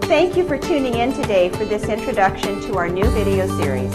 Thank you for tuning in today for this introduction to our new video series.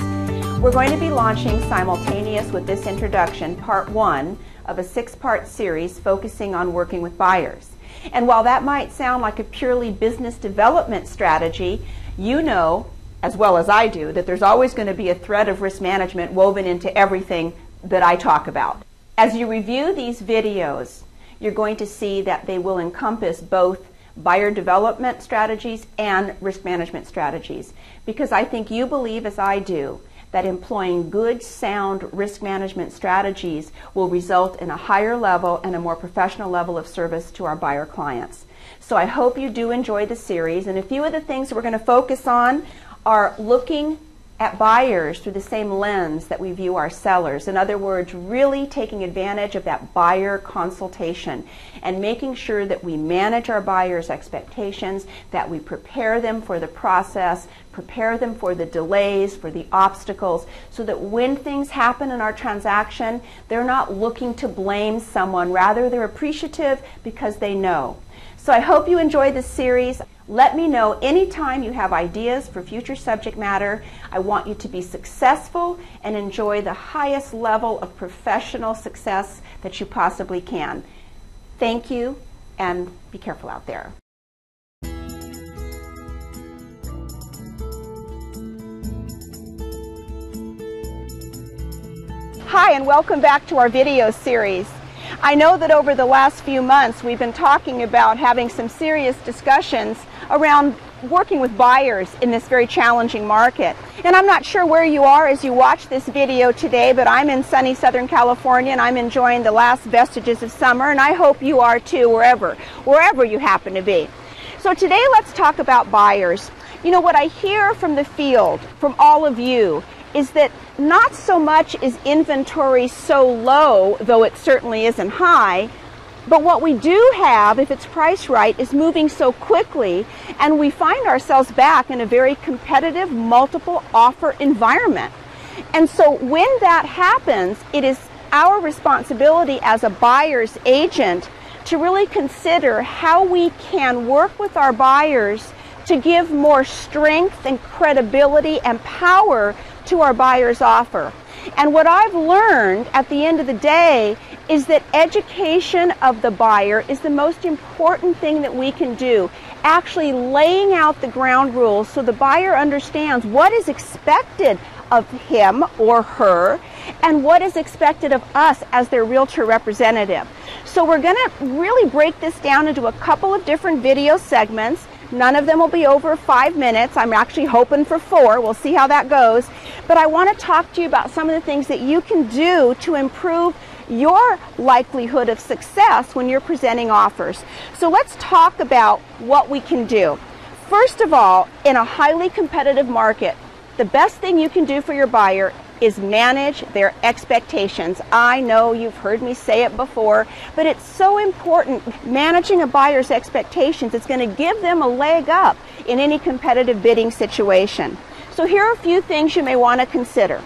We're going to be launching simultaneous with this introduction part 1 of a 6-part series focusing on working with buyers. And while that might sound like a purely business development strategy, you know, as well as I do, that there's always going to be a thread of risk management woven into everything that I talk about. As you review these videos, you're going to see that they will encompass both buyer development strategies and risk management strategies, because I think you believe, as I do, that employing good, sound risk management strategies will result in a higher level and a more professional level of service to our buyer clients. So I hope you do enjoy the series, and a few of the things we're going to focus on are looking at buyers through the same lens that we view our sellers. In other words, really taking advantage of that buyer consultation and making sure that we manage our buyers' expectations, that we prepare them for the process, prepare them for the delays, for the obstacles, so that when things happen in our transaction, they're not looking to blame someone. Rather, they're appreciative because they know. So I hope you enjoy this series. Let me know anytime you have ideas for future subject matter. I want you to be successful and enjoy the highest level of professional success that you possibly can. Thank you, and be careful out there. Hi, and welcome back to our video series. I know that over the last few months we've been talking about having some serious discussions around working with buyers in this very challenging market. And I'm not sure where you are as you watch this video today, but I'm in sunny Southern California and I'm enjoying the last vestiges of summer, and I hope you are too, wherever you happen to be. So today let's talk about buyers. You know, what I hear from the field, from all of you, is that not so much is inventory so low, though it certainly isn't high, but what we do have, if it's priced right, is moving so quickly, and we find ourselves back in a very competitive multiple offer environment. And so when that happens, it is our responsibility as a buyer's agent to really consider how we can work with our buyers to give more strength and credibility and power to our buyer's offer. And what I've learned at the end of the day is that education of the buyer is the most important thing that we can do. Actually laying out the ground rules so the buyer understands what is expected of him or her and what is expected of us as their realtor representative. So we're going to really break this down into a couple of different video segments. None of them will be over 5 minutes. I'm actually hoping for 4. We'll see how that goes. But I want to talk to you about some of the things that you can do to improve your likelihood of success when you're presenting offers. So let's talk about what we can do. First of all, in a highly competitive market, the best thing you can do for your buyer is manage their expectations. I know you've heard me say it before, but it's so important. Managing a buyer's expectations, it's going to give them a leg up in any competitive bidding situation. So here are a few things you may want to consider.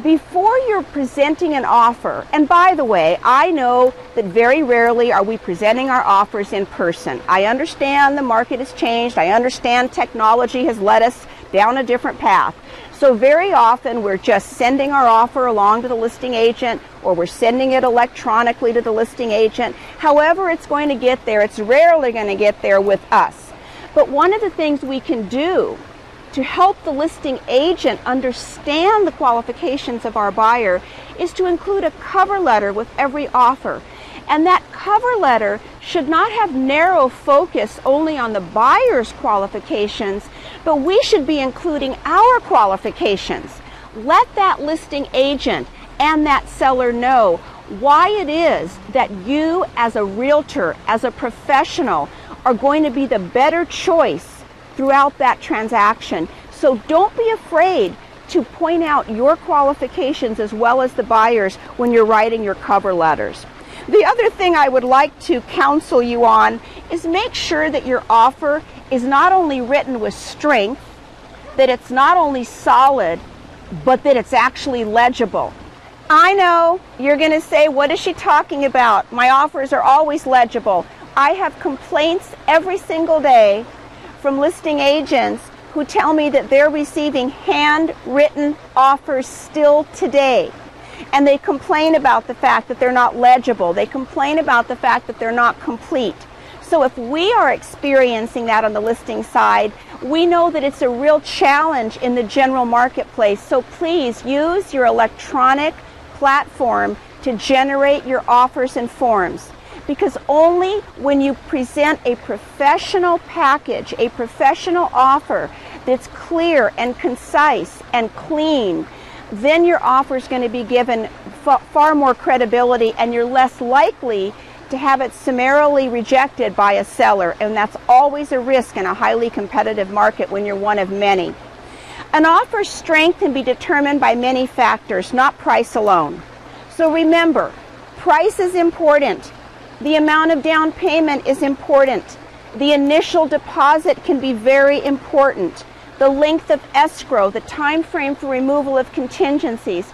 Before you're presenting an offer, and by the way, I know that very rarely are we presenting our offers in person. I understand the market has changed. I understand technology has led us down a different path. So very often we're just sending our offer along to the listing agent, or we're sending it electronically to the listing agent. However it's going to get there, it's rarely going to get there with us. But one of the things we can do to help the listing agent understand the qualifications of our buyer is to include a cover letter with every offer. And that cover letter should not have narrow focus only on the buyer's qualifications, but we should be including our qualifications. Let that listing agent and that seller know why it is that you as a realtor, as a professional, are going to be the better choice throughout that transaction. So don't be afraid to point out your qualifications as well as the buyers when you're writing your cover letters. The other thing I would like to counsel you on is make sure that your offer is not only written with strength, that it's not only solid, but that it's actually legible. I know you're going to say, what is she talking about? My offers are always legible. I have complaints every single day from listing agents who tell me that they're receiving handwritten offers still today. And they complain about the fact that they're not legible. They complain about the fact that they're not complete. So if we are experiencing that on the listing side, we know that it's a real challenge in the general marketplace. So please use your electronic platform to generate your offers and forms. Because only when you present a professional package, a professional offer that's clear and concise and clean, then your offer is going to be given far more credibility, and you're less likely to have it summarily rejected by a seller. And that's always a risk in a highly competitive market when you're one of many. An offer's strength can be determined by many factors, not price alone. So remember, price is important. The amount of down payment is important. The initial deposit can be very important. The length of escrow, the time frame for removal of contingencies.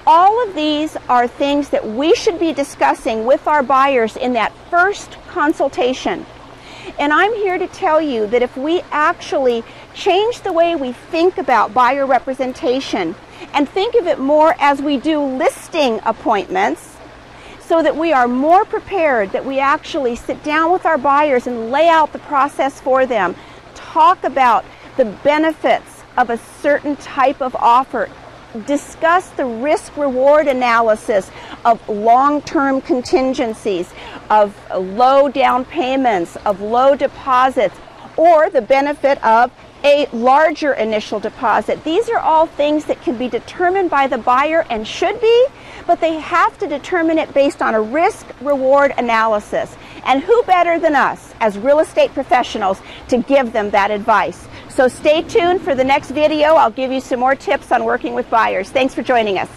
All of these are things that we should be discussing with our buyers in that first consultation. And I'm here to tell you that if we actually change the way we think about buyer representation and think of it more as we do listing appointments, so that we are more prepared, that we actually sit down with our buyers and lay out the process for them, talk about the benefits of a certain type of offer, discuss the risk-reward analysis of long-term contingencies, of low down payments, of low deposits, or the benefit of a larger initial deposit. These are all things that can be determined by the buyer and should be, but they have to determine it based on a risk-reward analysis. And who better than us as real estate professionals to give them that advice? So stay tuned for the next video. I'll give you some more tips on working with buyers. Thanks for joining us.